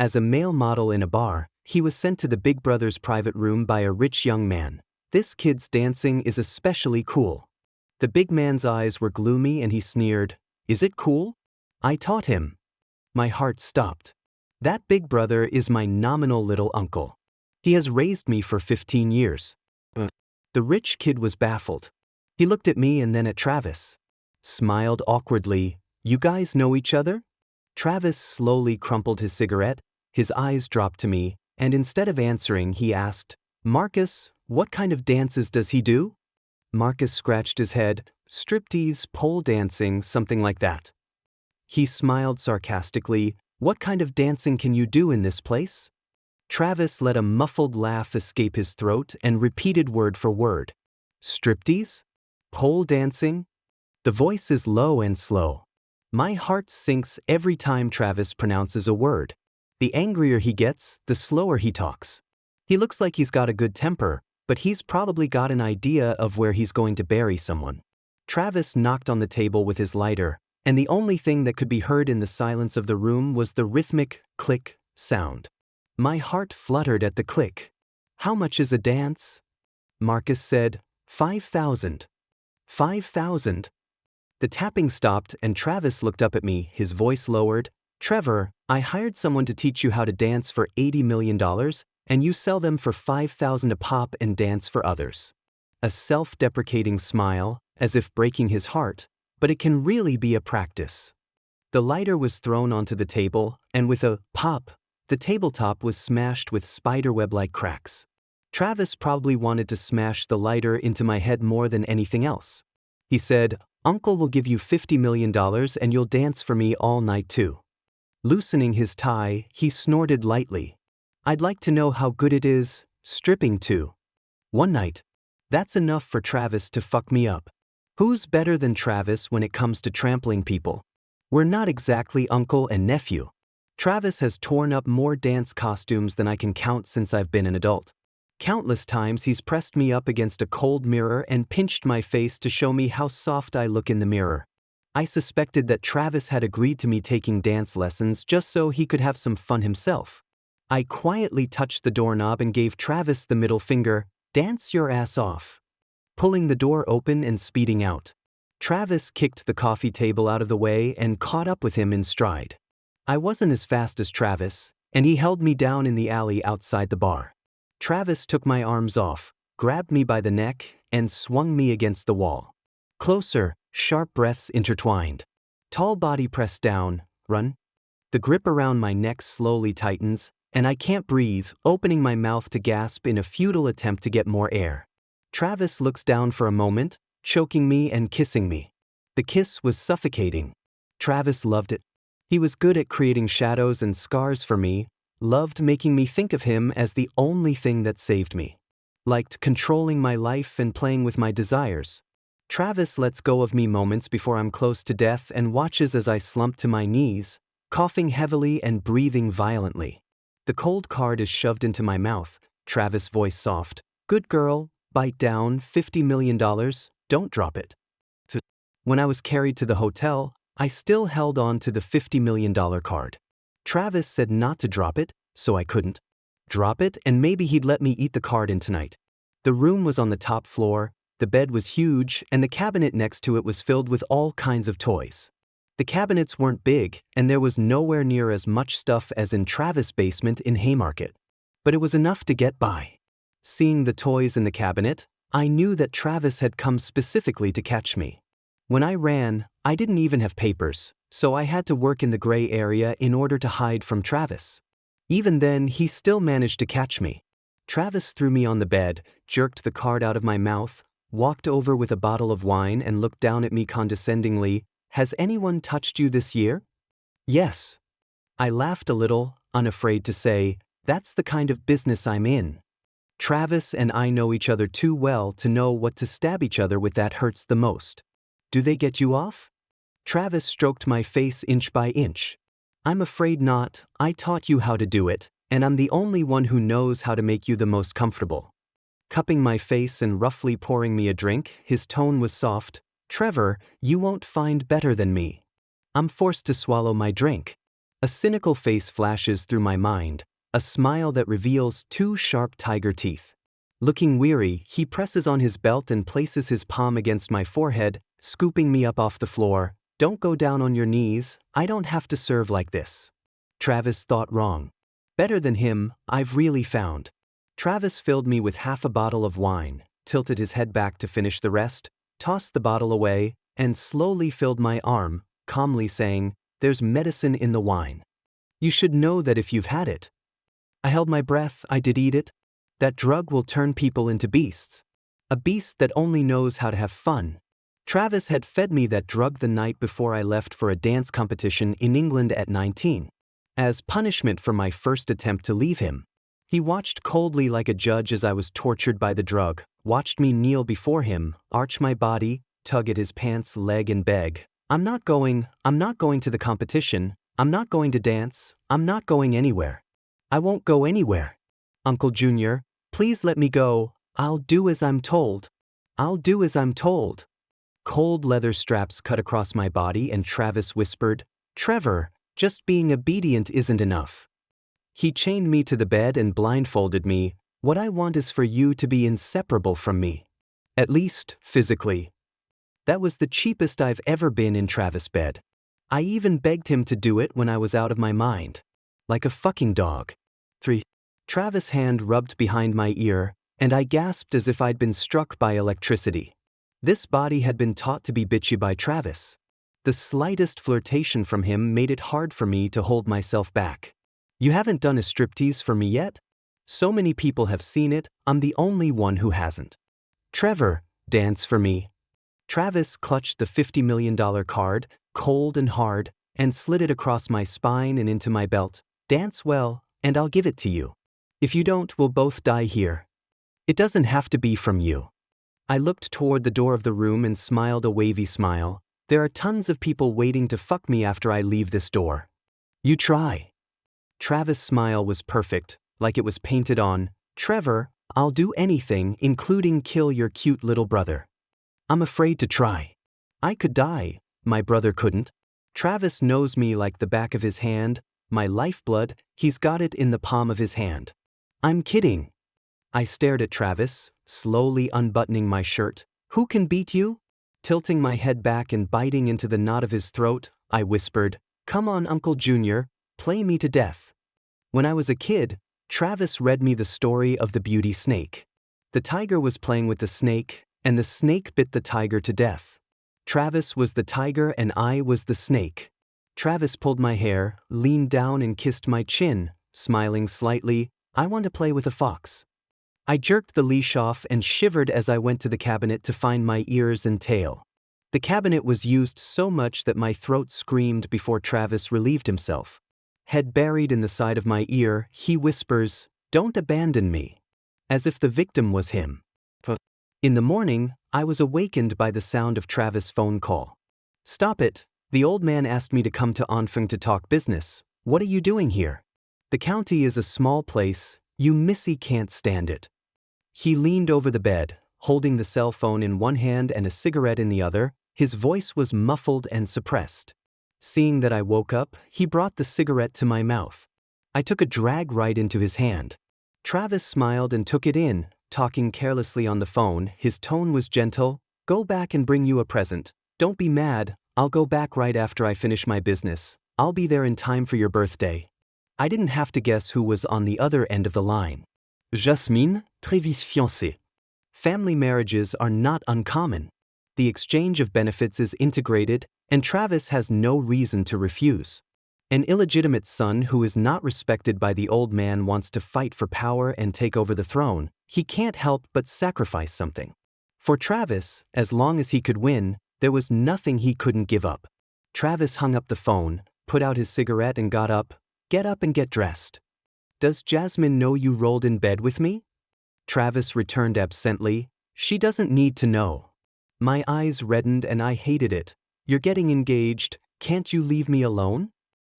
As a male model in a bar, he was sent to the Big Brother's private room by a rich young man. This kid's dancing is especially cool. The big man's eyes were gloomy and he sneered, "Is it cool? I taught him." My heart stopped. That Big Brother is my nominal little uncle. He has raised me for 15 years. The rich kid was baffled. He looked at me and then at Travis. Smiled awkwardly. "You guys know each other?" Travis slowly crumpled his cigarette, his eyes dropped to me, and instead of answering he asked, "Marcus, what kind of dances does he do?" Marcus scratched his head. "Striptease, pole dancing, something like that." He smiled sarcastically. "What kind of dancing can you do in this place?" Travis let a muffled laugh escape his throat and repeated word for word. "Striptease? Pole dancing?" The voice is low and slow. My heart sinks every time Travis pronounces a word. The angrier he gets, the slower he talks. He looks like he's got a good temper, but he's probably got an idea of where he's going to bury someone. Travis knocked on the table with his lighter, and the only thing that could be heard in the silence of the room was the rhythmic click sound. My heart fluttered at the click. "How much is a dance?" Marcus said, 5,000. 5,000. The tapping stopped and Travis looked up at me, his voice lowered. "Trevor, I hired someone to teach you how to dance for $80 million, and you sell them for 5,000 a pop and dance for others." A self-deprecating smile, as if breaking his heart, but it can really be a practice. The lighter was thrown onto the table, and with a pop, the tabletop was smashed with spiderweb-like cracks. Travis probably wanted to smash the lighter into my head more than anything else. He said, "Uncle will give you $50 million and you'll dance for me all night too." Loosening his tie, he snorted lightly. "I'd like to know how good it is, stripping too." One night. That's enough for Travis to fuck me up. Who's better than Travis when it comes to trampling people? We're not exactly uncle and nephew. Travis has torn up more dance costumes than I can count since I've been an adult. Countless times he's pressed me up against a cold mirror and pinched my face to show me how soft I look in the mirror. I suspected that Travis had agreed to me taking dance lessons just so he could have some fun himself. I quietly touched the doorknob and gave Travis the middle finger, "Dance your ass off." Pulling the door open and speeding out. Travis kicked the coffee table out of the way and caught up with him in stride. I wasn't as fast as Travis, and he held me down in the alley outside the bar. Travis took my arms off, grabbed me by the neck, and swung me against the wall. Closer, sharp breaths intertwined. Tall body pressed down, "Run." The grip around my neck slowly tightens, and I can't breathe, opening my mouth to gasp in a futile attempt to get more air. Travis looks down for a moment, choking me and kissing me. The kiss was suffocating. Travis loved it. He was good at creating shadows and scars for me, loved making me think of him as the only thing that saved me. Liked controlling my life and playing with my desires. Travis lets go of me moments before I'm close to death and watches as I slump to my knees, coughing heavily and breathing violently. The cold card is shoved into my mouth, Travis' voice soft. "Good girl, bite down, $50 million, don't drop it." When I was carried to the hotel, I still held on to the $50 million card. Travis said not to drop it, so I couldn't. Drop it and maybe he'd let me eat the card in tonight. The room was on the top floor, the bed was huge, and the cabinet next to it was filled with all kinds of toys. The cabinets weren't big, and there was nowhere near as much stuff as in Travis' basement in Haymarket. But it was enough to get by. Seeing the toys in the cabinet, I knew that Travis had come specifically to catch me. When I ran, I didn't even have papers, so I had to work in the gray area in order to hide from Travis. Even then, he still managed to catch me. Travis threw me on the bed, jerked the card out of my mouth, walked over with a bottle of wine and looked down at me condescendingly. "Has anyone touched you this year?" "Yes." I laughed a little, unafraid to say, "That's the kind of business I'm in." Travis and I know each other too well to know what to stab each other with that hurts the most. "Do they get you off?" Travis stroked my face inch by inch. "I'm afraid not. I taught you how to do it, and I'm the only one who knows how to make you the most comfortable." Cupping my face and roughly pouring me a drink, his tone was soft. "Trevor, you won't find better than me." I'm forced to swallow my drink. A cynical face flashes through my mind, a smile that reveals two sharp tiger teeth. Looking weary, he presses on his belt and places his palm against my forehead, scooping me up off the floor. Don't go down on your knees, I don't have to serve like this. Travis thought wrong. Better than him, I've really found. Travis filled me with half a bottle of wine, tilted his head back to finish the rest, tossed the bottle away, and slowly filled my arm, calmly saying, "There's medicine in the wine. You should know that if you've had it." I held my breath. I did eat it. That drug will turn people into beasts. A beast that only knows how to have fun. Travis had fed me that drug the night before I left for a dance competition in England at 19. As punishment for my first attempt to leave him. He watched coldly like a judge as I was tortured by the drug, watched me kneel before him, arch my body, tug at his pants leg and beg, I'm not going to the competition, I'm not going to dance, I'm not going anywhere. I won't go anywhere. Uncle Junior, please let me go, I'll do as I'm told. I'll do as I'm told. Cold leather straps cut across my body and Travis whispered, Trevor, just being obedient isn't enough. He chained me to the bed and blindfolded me. What I want is for you to be inseparable from me. At least, physically. That was the cheapest I've ever been in Travis' bed. I even begged him to do it when I was out of my mind. Like a fucking dog. 3. Travis' hand rubbed behind my ear, and I gasped as if I'd been struck by electricity. This body had been taught to be bitchy by Travis. The slightest flirtation from him made it hard for me to hold myself back. You haven't done a striptease for me yet? So many people have seen it, I'm the only one who hasn't. Trevor, dance for me. Travis clutched the $50 million card, cold and hard, and slid it across my spine and into my belt. Dance well, and I'll give it to you. If you don't, we'll both die here. It doesn't have to be from you. I looked toward the door of the room and smiled a wavy smile. There are tons of people waiting to fuck me after I leave this door. You try. Travis' smile was perfect, like it was painted on. Trevor, I'll do anything, including kill your cute little brother. I'm afraid to try. I could die, my brother couldn't. Travis knows me like the back of his hand, my lifeblood, he's got it in the palm of his hand. I'm kidding. I stared at Travis, slowly unbuttoning my shirt. Who can beat you? Tilting my head back and biting into the knot of his throat, I whispered, Come on, Uncle Junior, play me to death. When I was a kid, Travis read me the story of the beauty snake. The tiger was playing with the snake, and the snake bit the tiger to death. Travis was the tiger and I was the snake. Travis pulled my hair, leaned down and kissed my chin, smiling slightly, I want to play with a fox. I jerked the leash off and shivered as I went to the cabinet to find my ears and tail. The cabinet was used so much that my throat screamed before Travis relieved himself. Head buried in the side of my ear, he whispers, Don't abandon me. As if the victim was him. In the morning, I was awakened by the sound of Travis' phone call. Stop it, the old man asked me to come to Confronting to talk business. What are you doing here? The county is a small place, you missy can't stand it. He leaned over the bed, holding the cell phone in one hand and a cigarette in the other. His voice was muffled and suppressed. Seeing that I woke up, he brought the cigarette to my mouth. I took a drag right into his hand. Travis smiled and took it in, talking carelessly on the phone. His tone was gentle. Go back and bring you a present. Don't be mad, I'll go back right after I finish my business. I'll be there in time for your birthday. I didn't have to guess who was on the other end of the line. Jasmine, très vite fiancée. Family marriages are not uncommon. The exchange of benefits is integrated, and Travis has no reason to refuse. An illegitimate son who is not respected by the old man wants to fight for power and take over the throne. He can't help but sacrifice something. For Travis, as long as he could win, there was nothing he couldn't give up. Travis hung up the phone, put out his cigarette and got up. Get up and get dressed. Does Jasmine know you rolled in bed with me? Travis returned absently. She doesn't need to know. My eyes reddened and I hated it. You're getting engaged, can't you leave me alone?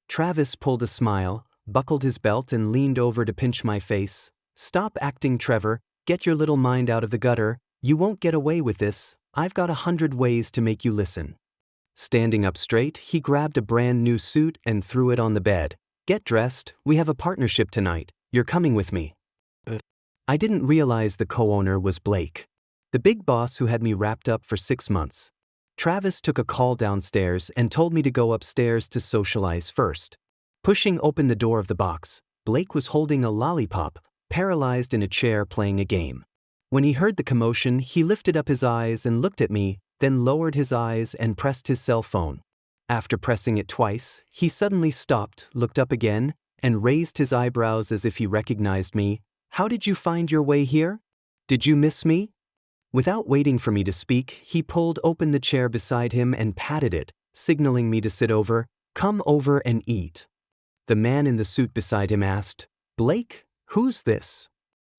Travis pulled a smile, buckled his belt and leaned over to pinch my face. Stop acting, Trevor, get your little mind out of the gutter, you won't get away with this, I've got 100 ways to make you listen. Standing up straight, he grabbed a brand new suit and threw it on the bed. Get dressed, we have a partnership tonight, you're coming with me. I didn't realize the co-owner was Blake, the big boss who had me wrapped up for 6 months. Travis took a call downstairs and told me to go upstairs to socialize first. Pushing open the door of the box, Blake was holding a lollipop, paralyzed in a chair playing a game. When he heard the commotion, he lifted up his eyes and looked at me, then lowered his eyes and pressed his cell phone. After pressing it twice, he suddenly stopped, looked up again, and raised his eyebrows as if he recognized me. How did you find your way here? Did you miss me? Without waiting for me to speak, he pulled open the chair beside him and patted it, signaling me to sit over. Come over and eat. The man in the suit beside him asked, Blake, who's this?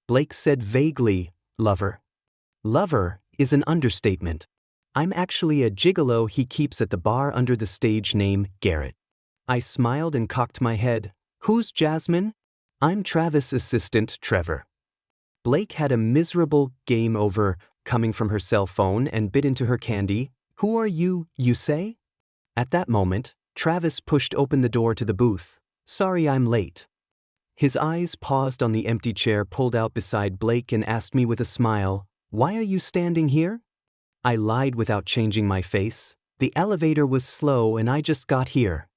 Blake said vaguely, lover. Lover is an understatement. I'm actually a gigolo he keeps at the bar under the stage name Garrett. I smiled and cocked my head. Who's Jasmine? I'm Travis' assistant, Trevor. Blake had a miserable game over coming from her cell phone and bit into her candy. Who are you say? At that moment, Travis pushed open the door to the booth. Sorry I'm late. His eyes paused on the empty chair pulled out beside Blake and asked me with a smile, why are you standing here? I lied without changing my face. The elevator was slow and I just got here.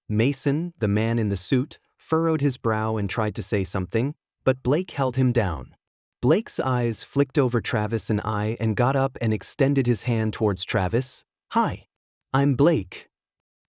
Mason, the man in the suit, furrowed his brow and tried to say something, but Blake held him down. Blake's eyes flicked over Travis and I and got up and extended his hand towards Travis. Hi. I'm Blake.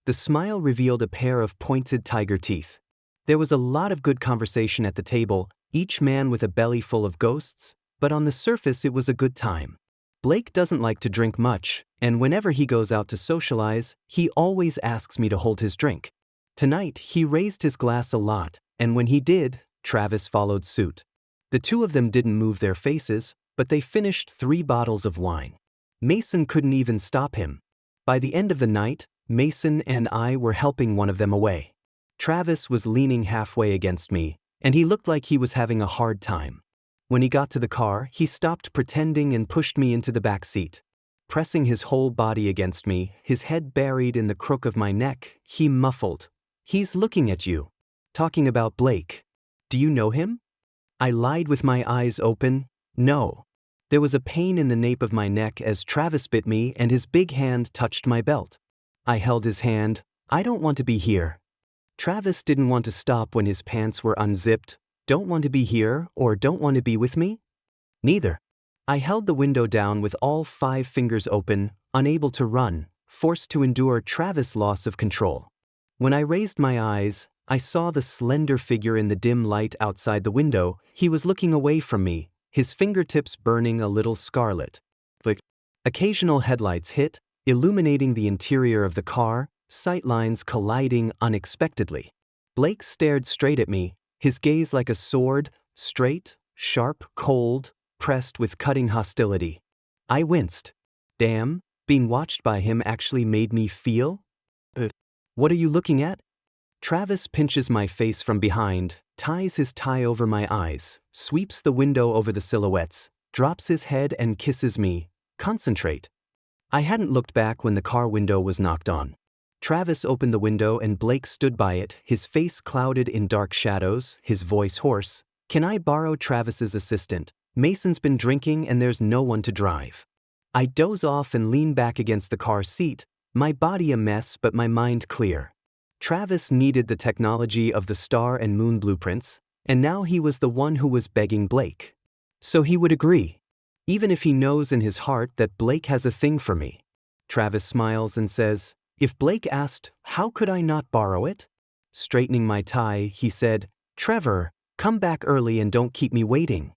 The smile revealed a pair of pointed tiger teeth. There was a lot of good conversation at the table, each man with a belly full of ghosts, but on the surface it was a good time. Blake doesn't like to drink much, and whenever he goes out to socialize, he always asks me to hold his drink. Tonight, he raised his glass a lot, and when he did, Travis followed suit. The two of them didn't move their faces, but they finished 3 bottles of wine. Mason couldn't even stop him. By the end of the night, Mason and I were helping one of them away. Travis was leaning halfway against me, and he looked like he was having a hard time. When he got to the car, he stopped pretending and pushed me into the back seat. Pressing his whole body against me, his head buried in the crook of my neck, he muffled, He's looking at you. Talking about Blake. Do you know him? I lied with my eyes open. No. There was a pain in the nape of my neck as Travis bit me and his big hand touched my belt. I held his hand. I don't want to be here. Travis didn't want to stop when his pants were unzipped. Don't want to be here or don't want to be with me? Neither. I held the window down with all 5 fingers open, unable to run, forced to endure Travis' loss of control. When I raised my eyes, I saw the slender figure in the dim light outside the window. He was looking away from me, his fingertips burning a little scarlet. But occasional headlights hit, illuminating the interior of the car, sightlines colliding unexpectedly. Blake stared straight at me, his gaze like a sword, straight, sharp, cold, pressed with cutting hostility. I winced. Damn, being watched by him actually made me feel? What are you looking at? Travis pinches my face from behind, ties his tie over my eyes, sweeps the window over the silhouettes, drops his head and kisses me. Concentrate. I hadn't looked back when the car window was knocked on. Travis opened the window and Blake stood by it, his face clouded in dark shadows, his voice hoarse. Can I borrow Travis's assistant? Mason's been drinking and there's no one to drive. I doze off and lean back against the car seat, my body a mess but my mind clear. Travis needed the technology of the star and moon blueprints, and now he was the one who was begging Blake. So he would agree, even if he knows in his heart that Blake has a thing for me. Travis smiles and says, if Blake asked, how could I not borrow it? Straightening my tie, he said, Trevor, come back early and don't keep me waiting.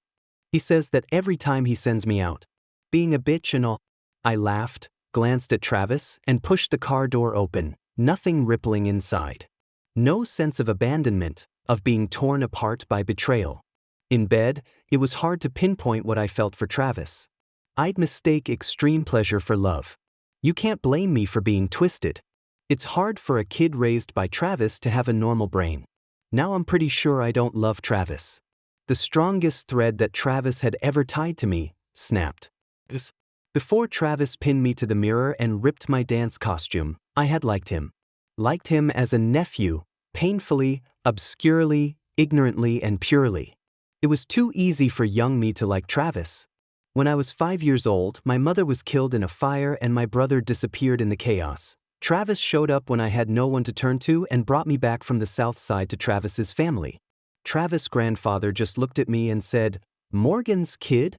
He says that every time he sends me out. Being a bitch and all. I laughed, glanced at Travis, and pushed the car door open, nothing rippling inside. No sense of abandonment, of being torn apart by betrayal. In bed, it was hard to pinpoint what I felt for Travis. I'd mistake extreme pleasure for love. You can't blame me for being twisted. It's hard for a kid raised by Travis to have a normal brain. Now I'm pretty sure I don't love Travis. The strongest thread that Travis had ever tied to me snapped. Before Travis pinned me to the mirror and ripped my dance costume, I had liked him. Liked him as a nephew, painfully, obscurely, ignorantly, and purely. It was too easy for young me to like Travis. When I was 5 years old, my mother was killed in a fire and my brother disappeared in the chaos. Travis showed up when I had no one to turn to and brought me back from the south side to Travis's family. Travis' grandfather just looked at me and said, "Morgan's kid?"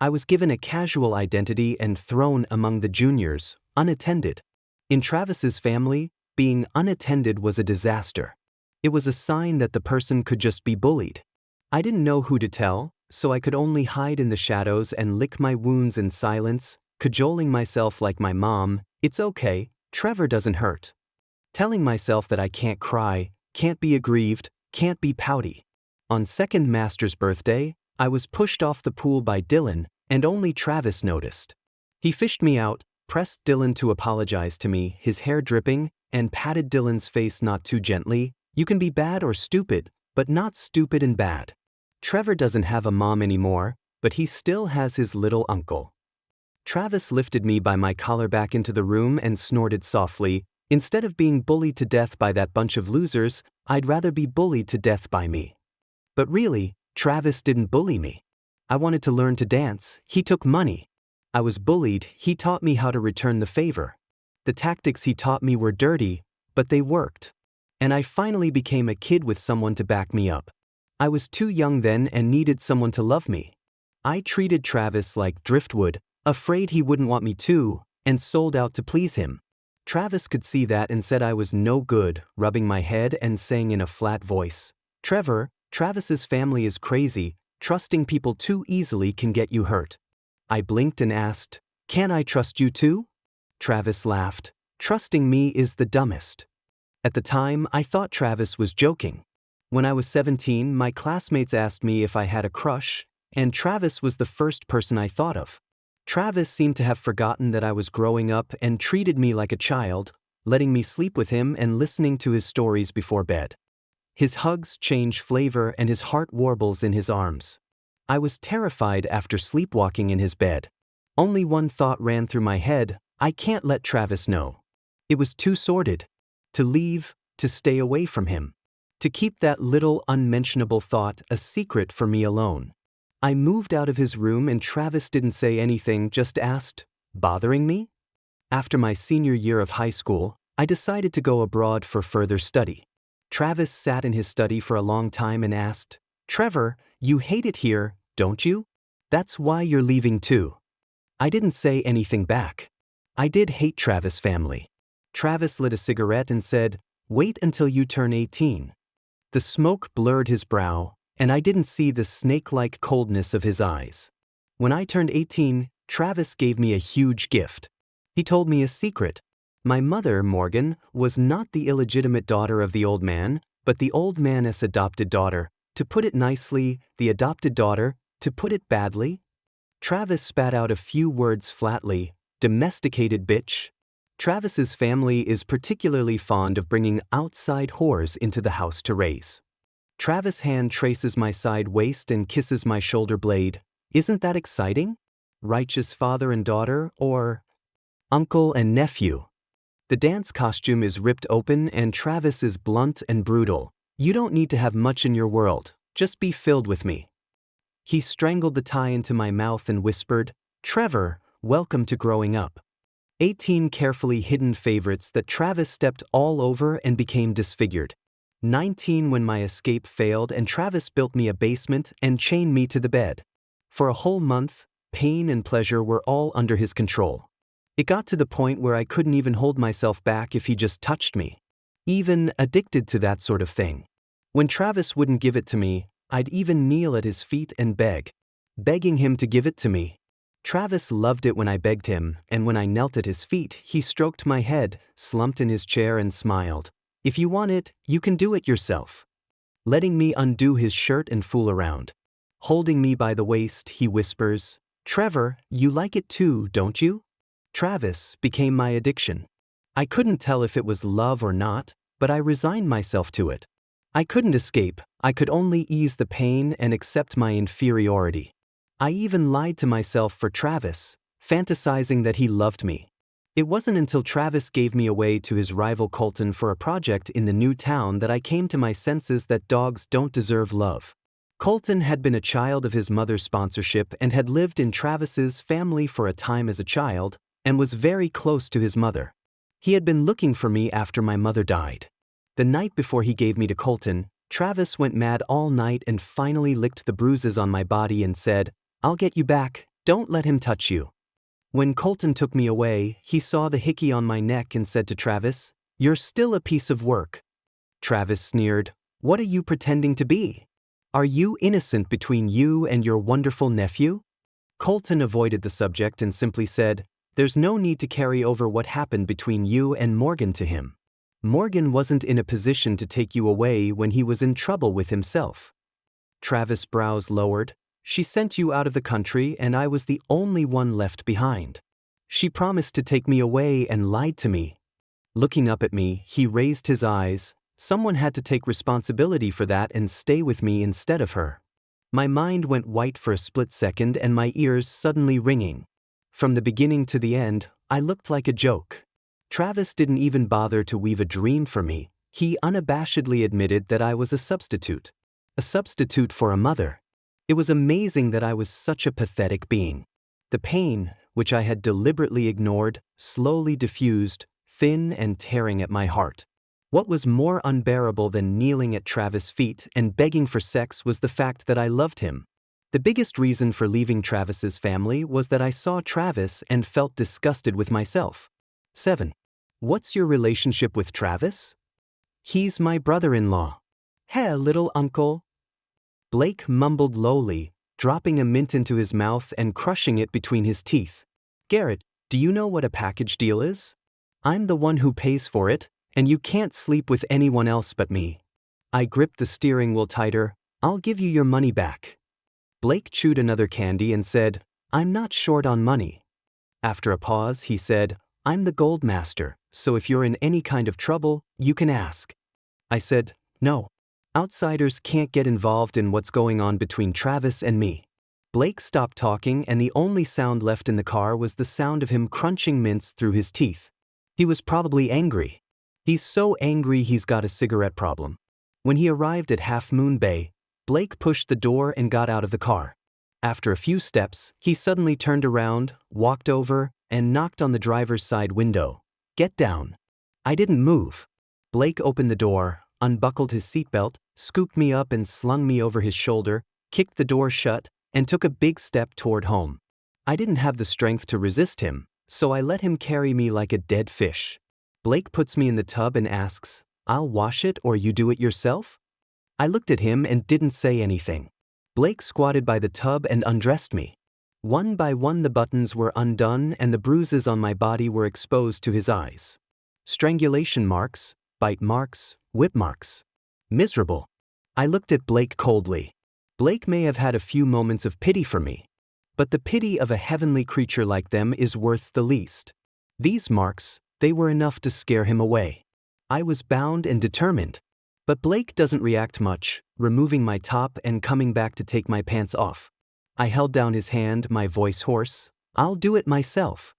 I was given a casual identity and thrown among the juniors, unattended. In Travis's family, being unattended was a disaster. It was a sign that the person could just be bullied. I didn't know who to tell, so I could only hide in the shadows and lick my wounds in silence, cajoling myself like my mom, "It's okay, Trevor doesn't hurt." Telling myself that I can't cry, can't be aggrieved, can't be pouty. On second master's birthday, I was pushed off the pool by Dylan, and only Travis noticed. He fished me out, pressed Dylan to apologize to me, his hair dripping, and patted Dylan's face not too gently. "You can be bad or stupid, but not stupid and bad. Trevor doesn't have a mom anymore, but he still has his little uncle." Travis lifted me by my collar back into the room and snorted softly, "Instead of being bullied to death by that bunch of losers, I'd rather be bullied to death by me." But really, Travis didn't bully me. I wanted to learn to dance, he took money. I was bullied, he taught me how to return the favor. The tactics he taught me were dirty, but they worked. And I finally became a kid with someone to back me up. I was too young then and needed someone to love me. I treated Travis like driftwood, afraid he wouldn't want me to, and sold out to please him. Travis could see that and said I was no good, rubbing my head and saying in a flat voice, "Trevor, Travis's family is crazy, trusting people too easily can get you hurt." I blinked and asked, "Can I trust you too?" Travis laughed, "Trusting me is the dumbest." At the time, I thought Travis was joking. When I was 17, my classmates asked me if I had a crush, and Travis was the first person I thought of. Travis seemed to have forgotten that I was growing up and treated me like a child, letting me sleep with him and listening to his stories before bed. His hugs change flavor and his heart warbles in his arms. I was terrified after sleepwalking in his bed. Only one thought ran through my head: I can't let Travis know. It was too sordid. To leave, to stay away from him. To keep that little unmentionable thought a secret for me alone. I moved out of his room and Travis didn't say anything, just asked, "Bothering me?" After my senior year of high school, I decided to go abroad for further study. Travis sat in his study for a long time and asked, "Trevor, you hate it here, don't you? That's why you're leaving too." I didn't say anything back. I did hate Travis' family. Travis lit a cigarette and said, "Wait until you turn 18. The smoke blurred his brow, and I didn't see the snake-like coldness of his eyes. When I turned 18, Travis gave me a huge gift. He told me a secret. My mother, Morgan, was not the illegitimate daughter of the old man, but the old man's adopted daughter. To put it nicely, the adopted daughter. To put it badly? Travis spat out a few words flatly. "Domesticated bitch." Travis's family is particularly fond of bringing outside whores into the house to raise. Travis' hand traces my side waist and kisses my shoulder blade. Isn't that exciting? Righteous father and daughter, or uncle and nephew. The dance costume is ripped open and Travis is blunt and brutal. "You don't need to have much in your world, just be filled with me." He strangled the tie into my mouth and whispered, "Trevor, welcome to growing up." 18 carefully hidden favorites that Travis stepped all over and became disfigured. 19 when my escape failed and Travis built me a basement and chained me to the bed. For a whole month, pain and pleasure were all under his control. It got to the point where I couldn't even hold myself back if he just touched me. Even addicted to that sort of thing. When Travis wouldn't give it to me, I'd even kneel at his feet and beg. Begging him to give it to me. Travis loved it when I begged him, and when I knelt at his feet, he stroked my head, slumped in his chair and smiled. "If you want it, you can do it yourself." Letting me undo his shirt and fool around. Holding me by the waist, he whispers, "Trevor, you like it too, don't you?" Travis became my addiction. I couldn't tell if it was love or not, but I resigned myself to it. I couldn't escape, I could only ease the pain and accept my inferiority. I even lied to myself for Travis, fantasizing that he loved me. It wasn't until Travis gave me away to his rival Colton for a project in the new town that I came to my senses that dogs don't deserve love. Colton had been a child of his mother's sponsorship and had lived in Travis's family for a time as a child, and was very close to his mother. He had been looking for me after my mother died. The night before he gave me to Colton, Travis went mad all night and finally licked the bruises on my body and said, "I'll get you back, don't let him touch you." When Colton took me away, he saw the hickey on my neck and said to Travis, "You're still a piece of work." Travis sneered, "What are you pretending to be? Are you innocent between you and your wonderful nephew?" Colton avoided the subject and simply said, "There's no need to carry over what happened between you and Morgan to him. Morgan wasn't in a position to take you away when he was in trouble with himself." Travis' brows lowered. "She sent you out of the country and I was the only one left behind. She promised to take me away and lied to me." Looking up at me, he raised his eyes. "Someone had to take responsibility for that and stay with me instead of her." My mind went white for a split second and my ears suddenly ringing. From the beginning to the end, I looked like a joke. Travis didn't even bother to weave a dream for me. He unabashedly admitted that I was a substitute. A substitute for a mother. It was amazing that I was such a pathetic being. The pain, which I had deliberately ignored, slowly diffused, thin and tearing at my heart. What was more unbearable than kneeling at Travis' feet and begging for sex was the fact that I loved him. The biggest reason for leaving Travis's family was that I saw Travis and felt disgusted with myself. 7. What's your relationship with Travis? He's my brother-in-law. Hey, little uncle. Blake mumbled lowly, dropping a mint into his mouth and crushing it between his teeth. Garrett, do you know what a package deal is? I'm the one who pays for it, and you can't sleep with anyone else but me. I gripped the steering wheel tighter. I'll give you your money back. Blake chewed another candy and said, I'm not short on money. After a pause, he said, I'm the gold master, so if you're in any kind of trouble, you can ask. I said, no. Outsiders can't get involved in what's going on between Travis and me. Blake stopped talking and the only sound left in the car was the sound of him crunching mints through his teeth. He was probably angry. He's so angry he's got a cigarette problem. When he arrived at Half Moon Bay, Blake pushed the door and got out of the car. After a few steps, he suddenly turned around, walked over, and knocked on the driver's side window. Get down. I didn't move. Blake opened the door, unbuckled his seatbelt, scooped me up and slung me over his shoulder, kicked the door shut, and took a big step toward home. I didn't have the strength to resist him, so I let him carry me like a dead fish. Blake puts me in the tub and asks, I'll wash it or you do it yourself? I looked at him and didn't say anything. Blake squatted by the tub and undressed me. One by one the buttons were undone and the bruises on my body were exposed to his eyes. Strangulation marks, bite marks, whip marks. Miserable. I looked at Blake coldly. Blake may have had a few moments of pity for me, but the pity of a heavenly creature like them is worth the least. These marks, they were enough to scare him away. I was bound and determined. But Blake doesn't react much, removing my top and coming back to take my pants off. I held down his hand, my voice hoarse. I'll do it myself.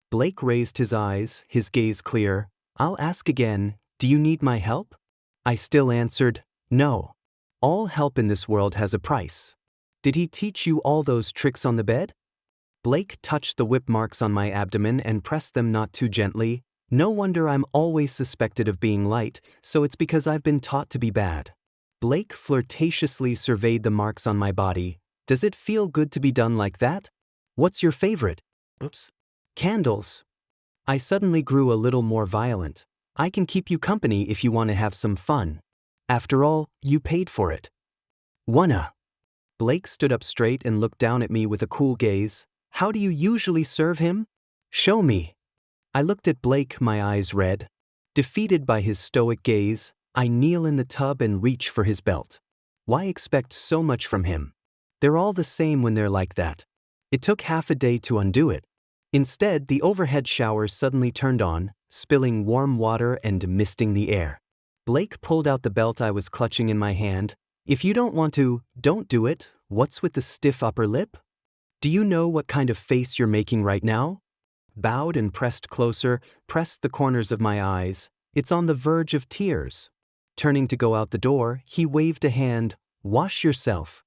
Blake raised his eyes, his gaze clear. I'll ask again, do you need my help? I still answered, no. All help in this world has a price. Did he teach you all those tricks on the bed? Blake touched the whip marks on my abdomen and pressed them not too gently. No wonder I'm always suspected of being light, so it's because I've been taught to be bad. Blake flirtatiously surveyed the marks on my body. Does it feel good to be done like that? What's your favorite? Oops. Candles. I suddenly grew a little more violent. I can keep you company if you want to have some fun. After all, you paid for it. Wanna? Blake stood up straight and looked down at me with a cool gaze. How do you usually serve him? Show me. I looked at Blake, my eyes red. Defeated by his stoic gaze, I kneel in the tub and reach for his belt. Why expect so much from him? They're all the same when they're like that. It took half a day to undo it. Instead, the overhead shower suddenly turned on, spilling warm water and misting the air. Blake pulled out the belt I was clutching in my hand. If you don't want to, don't do it. What's with the stiff upper lip? Do you know what kind of face you're making right now? Bowed and pressed closer, pressed the corners of my eyes. It's on the verge of tears. Turning to go out the door, he waved a hand. Wash yourself.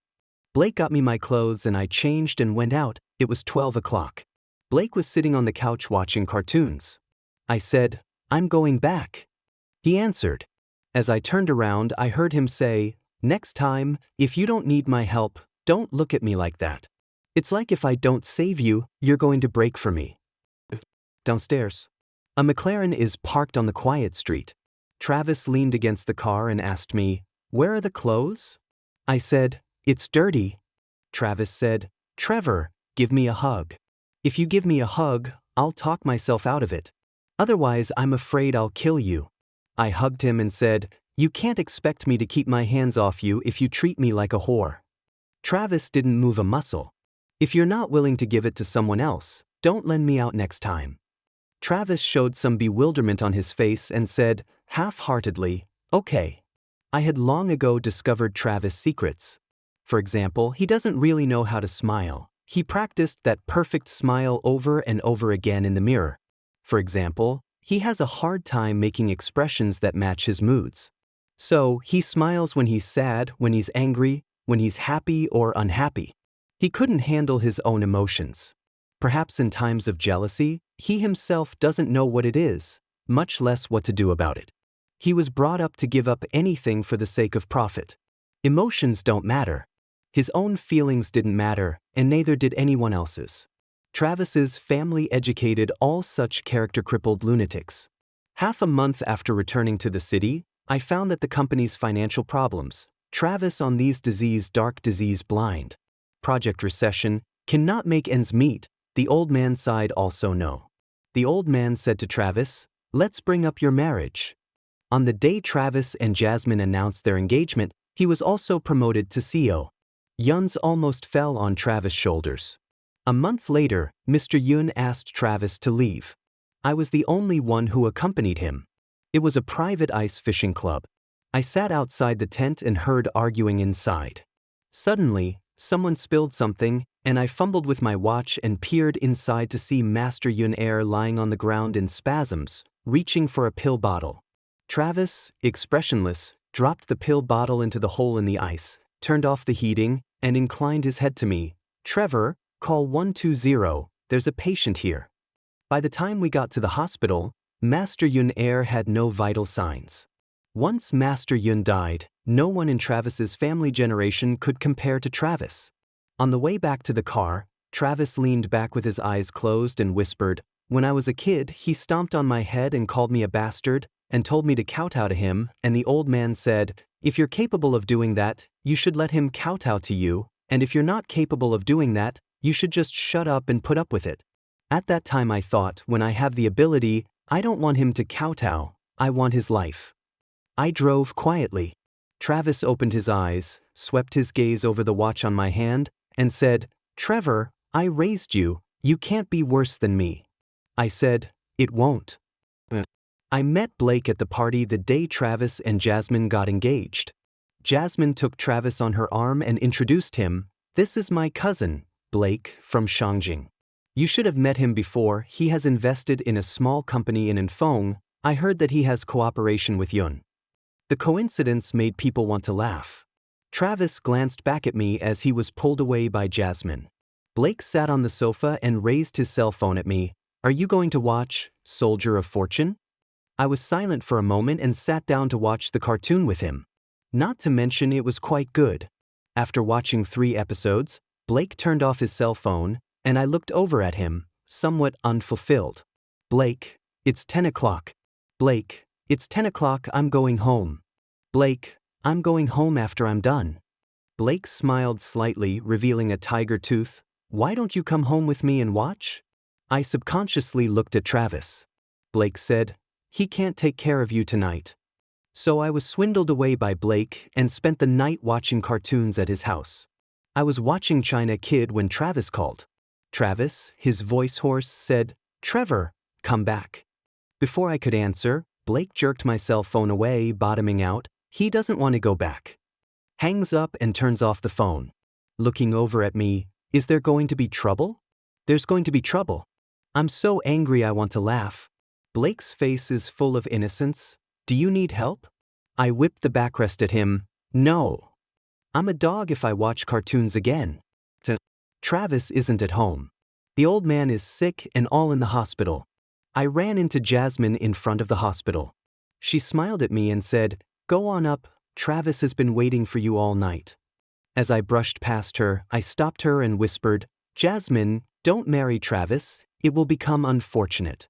Blake got me my clothes and I changed and went out. It was 12 o'clock. Blake was sitting on the couch watching cartoons. I said, I'm going back. He answered. As I turned around, I heard him say, next time, if you don't need my help, don't look at me like that. It's like if I don't save you, you're going to break for me. Downstairs. A McLaren is parked on the quiet street. Travis leaned against the car and asked me, where are the clothes? I said, it's dirty. Travis said, Trevor, give me a hug. If you give me a hug, I'll talk myself out of it. Otherwise, I'm afraid I'll kill you. I hugged him and said, you can't expect me to keep my hands off you if you treat me like a whore. Travis didn't move a muscle. If you're not willing to give it to someone else, don't lend me out next time. Travis showed some bewilderment on his face and said, half-heartedly, okay. I had long ago discovered Travis' secrets. For example, he doesn't really know how to smile. He practiced that perfect smile over and over again in the mirror. For example, he has a hard time making expressions that match his moods. So, he smiles when he's sad, when he's angry, when he's happy or unhappy. He couldn't handle his own emotions. Perhaps in times of jealousy, he himself doesn't know what it is, much less what to do about it. He was brought up to give up anything for the sake of profit. Emotions don't matter. His own feelings didn't matter, and neither did anyone else's. Travis's family educated all such character-crippled lunatics. Half a month after returning to the city, I found that the company's financial problems, Travis on these dark disease blind, Project Recession, cannot make ends meet, the old man sighed also no. The old man said to Travis, let's bring up your marriage. On the day Travis and Jasmine announced their engagement, he was also promoted to CEO. Yun's almost fell on Travis' shoulders. A month later, Mr. Yun asked Travis to leave. I was the only one who accompanied him. It was a private ice fishing club. I sat outside the tent and heard arguing inside. Suddenly, someone spilled something, and I fumbled with my watch and peered inside to see Master Yun Air lying on the ground in spasms, reaching for a pill bottle. Travis, expressionless, dropped the pill bottle into the hole in the ice, turned off the heating, and inclined his head to me. Trevor, call 120, there's a patient here. By the time we got to the hospital, Master Yun Air had no vital signs. Once Master Yun died, no one in Travis's family generation could compare to Travis. On the way back to the car, Travis leaned back with his eyes closed and whispered, when I was a kid, he stomped on my head and called me a bastard, and told me to kowtow to him, and the old man said, if you're capable of doing that, you should let him kowtow to you, and if you're not capable of doing that, you should just shut up and put up with it. At that time I thought, when I have the ability, I don't want him to kowtow, I want his life. I drove quietly. Travis opened his eyes, swept his gaze over the watch on my hand, and said, Trevor, I raised you, you can't be worse than me. I said, it won't. I met Blake at the party the day Travis and Jasmine got engaged. Jasmine took Travis on her arm and introduced him, this is my cousin, Blake, from Shangjing. You should have met him before, he has invested in a small company in Infong, I heard that he has cooperation with Yun. The coincidence made people want to laugh. Travis glanced back at me as he was pulled away by Jasmine. Blake sat on the sofa and raised his cell phone at me. Are you going to watch Soldier of Fortune? I was silent for a moment and sat down to watch the cartoon with him. Not to mention it was quite good. After watching 3 episodes, Blake turned off his cell phone, and I looked over at him, somewhat unfulfilled. Blake, it's 10 o'clock. Blake, it's 10 o'clock, I'm going home. Blake, I'm going home after I'm done. Blake smiled slightly, revealing a tiger tooth. Why don't you come home with me and watch? I subconsciously looked at Travis. Blake said, he can't take care of you tonight. So I was swindled away by Blake and spent the night watching cartoons at his house. I was watching China Kid when Travis called. Travis, his voice hoarse, said, Trevor, come back. Before I could answer, Blake jerked my cell phone away, bottoming out, he doesn't want to go back. Hangs up and turns off the phone. Looking over at me, Is there going to be trouble? There's going to be trouble. I'm so angry I want to laugh. Blake's face is full of innocence. Do you need help? I whipped the backrest at him. No. I'm a dog if I watch cartoons again. Travis isn't at home. The old man is sick and all in the hospital. I ran into Jasmine in front of the hospital. She smiled at me and said, "Go on up, Travis has been waiting for you all night." As I brushed past her, I stopped her and whispered, "Jasmine, don't marry Travis, it will become unfortunate."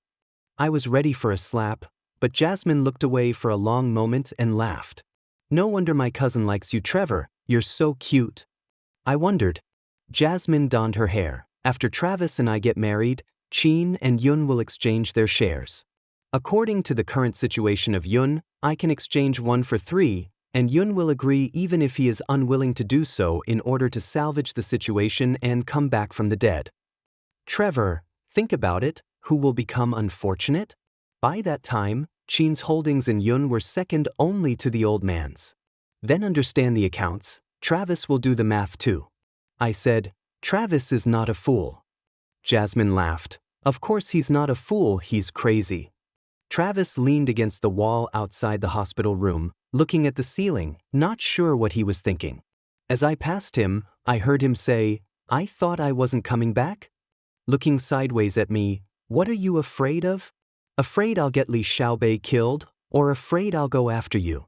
I was ready for a slap, but Jasmine looked away for a long moment and laughed. "No wonder my cousin likes you, Trevor, you're so cute." I wondered. Jasmine donned her hair. After Travis and I get married, Chin and Yun will exchange their shares. According to the current situation of Yun, I can exchange 1 for 3, and Yun will agree even if he is unwilling to do so in order to salvage the situation and come back from the dead. Trevor, think about it, who will become unfortunate? By that time, Chin's holdings in Yun were second only to the old man's. Then understand the accounts, Travis will do the math too. I said, "Travis is not a fool." Jasmine laughed. "Of course he's not a fool, he's crazy." Travis leaned against the wall outside the hospital room, looking at the ceiling, not sure what he was thinking. As I passed him, I heard him say, "I thought I wasn't coming back?" Looking sideways at me, "What are you afraid of? Afraid I'll get Li Xiaobei killed, or afraid I'll go after you?"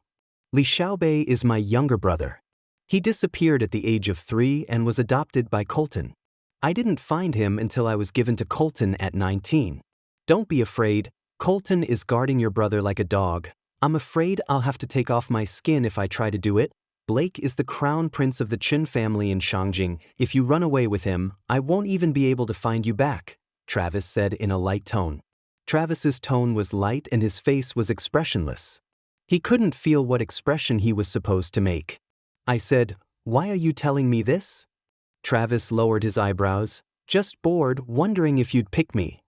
Li Xiaobei is my younger brother. He disappeared at the age of 3 and was adopted by Colton. I didn't find him until I was given to Colton at 19. Don't be afraid, Colton is guarding your brother like a dog. I'm afraid I'll have to take off my skin if I try to do it. Blake is the crown prince of the Chen family in Shangjing. If you run away with him, I won't even be able to find you back, Travis said in a light tone. Travis's tone was light and his face was expressionless. He couldn't feel what expression he was supposed to make. I said, "Why are you telling me this?" Travis lowered his eyebrows, "Just bored, wondering if you'd pick me."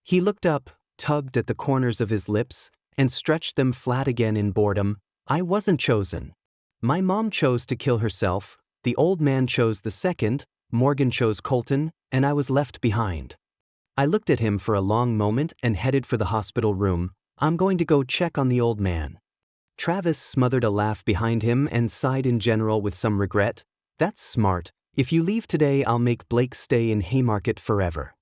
He looked up, tugged at the corners of his lips, and stretched them flat again in boredom. "I wasn't chosen. My mom chose to kill herself, the old man chose the second, Morgan chose Colton, and I was left behind." I looked at him for a long moment and headed for the hospital room. "I'm going to go check on the old man." Travis smothered a laugh behind him and sighed in general with some regret. "That's smart. If you leave today, I'll make Blake stay in Haymarket forever."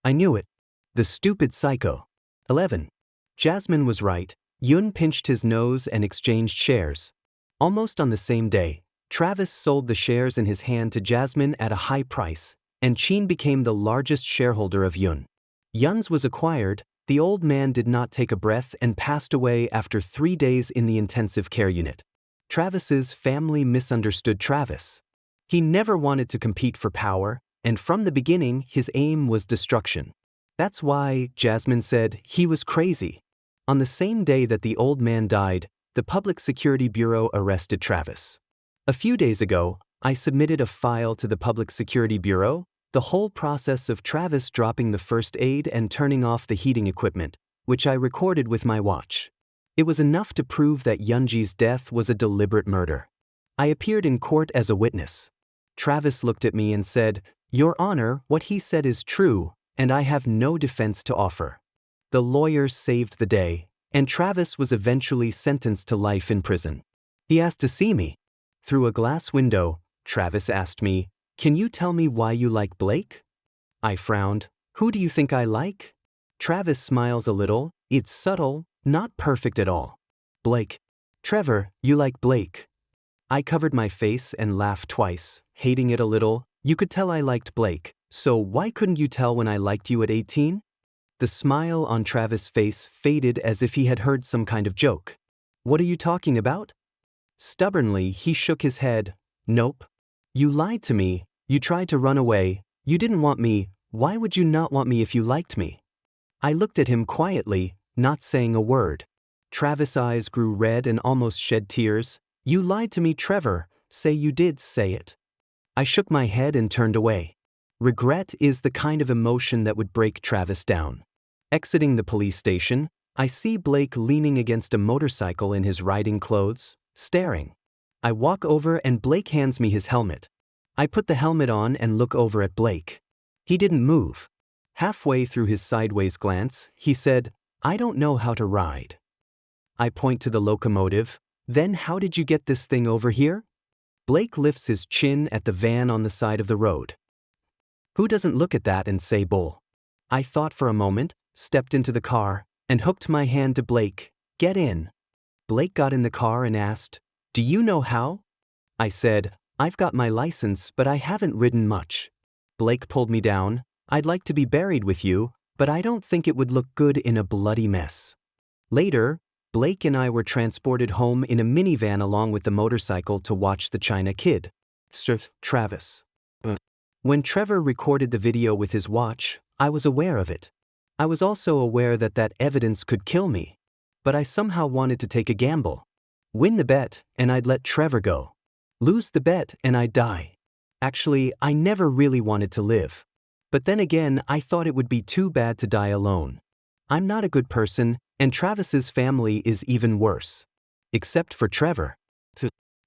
I knew it. The stupid psycho. 11. Jasmine was right. Yun pinched his nose and exchanged shares. Almost on the same day, Travis sold the shares in his hand to Jasmine at a high price, and Chin became the largest shareholder of Yun. Yun's was acquired. The old man did not take a breath and passed away after 3 days in the intensive care unit. Travis's family misunderstood Travis. He never wanted to compete for power, and from the beginning his aim was destruction. That's why, Jasmine said, he was crazy. On the same day that the old man died, the Public Security Bureau arrested Travis. A few days ago, I submitted a file to the Public Security Bureau, the whole process of Travis dropping the first aid and turning off the heating equipment, which I recorded with my watch. It was enough to prove that Yunji's death was a deliberate murder. I appeared in court as a witness. Travis looked at me and said, "Your Honor, what he said is true, and I have no defense to offer." The lawyers saved the day, and Travis was eventually sentenced to life in prison. He asked to see me. Through a glass window, Travis asked me, "Can you tell me why you like Blake?" I frowned. "Who do you think I like?" Travis smiles a little. "It's subtle, not perfect at all." "Blake. Trevor, you like Blake." I covered my face and laughed twice, hating it a little. "You could tell I liked Blake, so why couldn't you tell when I liked you at 18? The smile on Travis' face faded as if he had heard some kind of joke. "What are you talking about?" Stubbornly, he shook his head. "Nope. You lied to me, you tried to run away, you didn't want me, why would you not want me if you liked me?" I looked at him quietly, not saying a word. Travis' eyes grew red and almost shed tears. "You lied to me, Trevor, say you did, say it." I shook my head and turned away. Regret is the kind of emotion that would break Travis down. Exiting the police station, I see Blake leaning against a motorcycle in his riding clothes, staring. I walk over and Blake hands me his helmet. I put the helmet on and look over at Blake. He didn't move. Halfway through his sideways glance, he said, "I don't know how to ride." I point to the locomotive. "Then how did you get this thing over here?" Blake lifts his chin at the van on the side of the road. Who doesn't look at that and say bull? I thought for a moment, stepped into the car, and hooked my hand to Blake. "Get in." Blake got in the car and asked, "Do you know how?" I said, "I've got my license, but I haven't ridden much." Blake pulled me down. "I'd like to be buried with you, but I don't think it would look good in a bloody mess." Later, Blake and I were transported home in a minivan along with the motorcycle to watch the China Kid. Travis. When Trevor recorded the video with his watch, I was aware of it. I was also aware that that evidence could kill me. But I somehow wanted to take a gamble. Win the bet, and I'd let Trevor go. Lose the bet, and I'd die. Actually, I never really wanted to live. But then again, I thought it would be too bad to die alone. I'm not a good person, and Travis's family is even worse. Except for Trevor.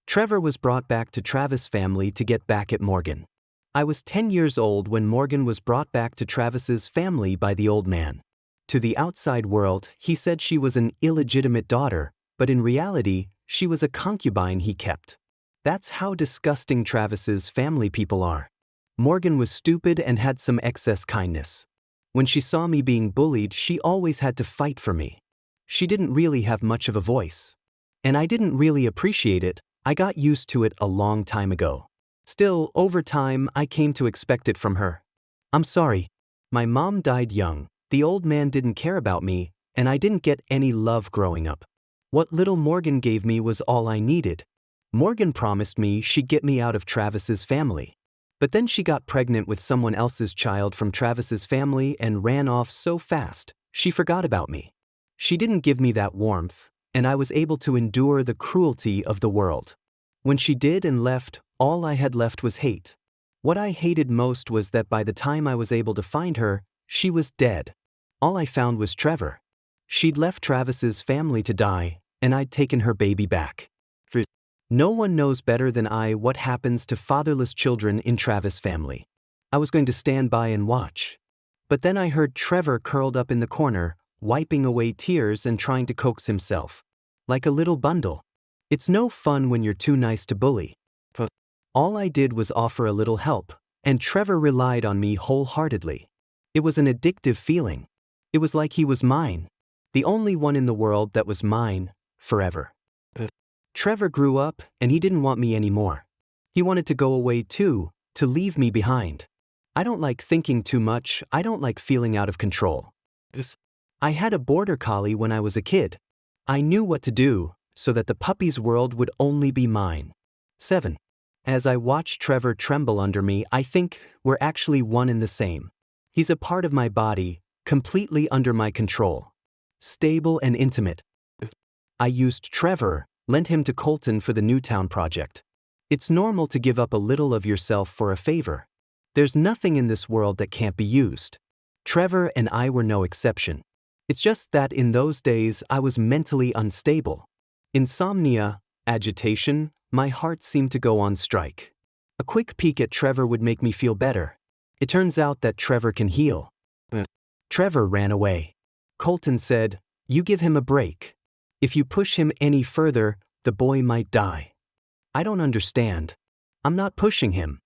Trevor was brought back to Travis' family to get back at Morgan. I was 10 years old when Morgan was brought back to Travis's family by the old man. To the outside world, he said she was an illegitimate daughter, but in reality, she was a concubine he kept. That's how disgusting Travis's family people are. Morgan was stupid and had some excess kindness. When she saw me being bullied, she always had to fight for me. She didn't really have much of a voice. And I didn't really appreciate it. I got used to it a long time ago. Still, over time, I came to expect it from her. I'm sorry. My mom died young, the old man didn't care about me, and I didn't get any love growing up. What little Morgan gave me was all I needed. Morgan promised me she'd get me out of Travis's family. But then she got pregnant with someone else's child from Travis's family and ran off so fast, she forgot about me. She didn't give me that warmth, and I was able to endure the cruelty of the world. When she did and left, all I had left was hate. What I hated most was that by the time I was able to find her, she was dead. All I found was Trevor. She'd left Travis's family to die, and I'd taken her baby back. No one knows better than I what happens to fatherless children in Travis' family. I was going to stand by and watch. But then I heard Trevor curled up in the corner, wiping away tears and trying to coax himself. Like a little bundle. It's no fun when you're too nice to bully. All I did was offer a little help, and Trevor relied on me wholeheartedly. It was an addictive feeling. It was like he was mine. The only one in the world that was mine, forever. Trevor grew up, and he didn't want me anymore. He wanted to go away too, to leave me behind. I don't like thinking too much, I don't like feeling out of control. I had a border collie when I was a kid. I knew what to do, so that the puppy's world would only be mine. 7. As I watch Trevor tremble under me, I think we're actually one and the same. He's a part of my body, completely under my control. Stable and intimate. I used Trevor, lent him to Colton for the Newtown project. It's normal to give up a little of yourself for a favor. There's nothing in this world that can't be used. Trevor and I were no exception. It's just that in those days I was mentally unstable. Insomnia, agitation, my heart seemed to go on strike. A quick peek at Trevor would make me feel better. It turns out that Trevor can heal. Trevor ran away. Colton said, "You give him a break. If you push him any further, the boy might die." I don't understand. I'm not pushing him.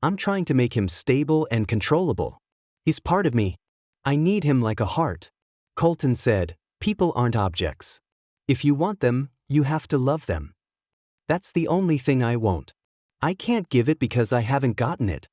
I'm trying to make him stable and controllable. He's part of me. I need him like a heart. Colton said, "People aren't objects. If you want them, you have to love them." That's the only thing I won't. I can't give it because I haven't gotten it.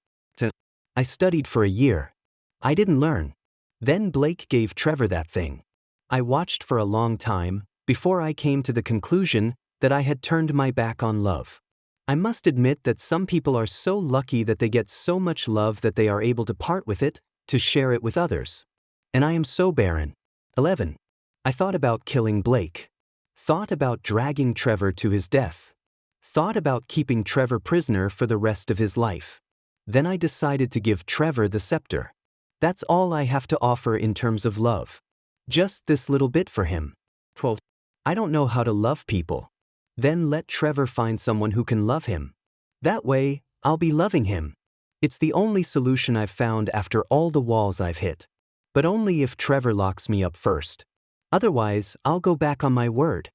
I studied for a year. I didn't learn. Then Blake gave Trevor that thing. I watched for a long time, before I came to the conclusion that I had turned my back on love. I must admit that some people are so lucky that they get so much love that they are able to part with it, to share it with others. And I am so barren. 11. I thought about killing Blake. Thought about dragging Trevor to his death. Thought about keeping Trevor prisoner for the rest of his life. Then I decided to give Trevor the scepter. That's all I have to offer in terms of love. Just this little bit for him. Quote, I don't know how to love people. Then let Trevor find someone who can love him. That way, I'll be loving him. It's the only solution I've found after all the walls I've hit. But only if Trevor locks me up first. Otherwise, I'll go back on my word.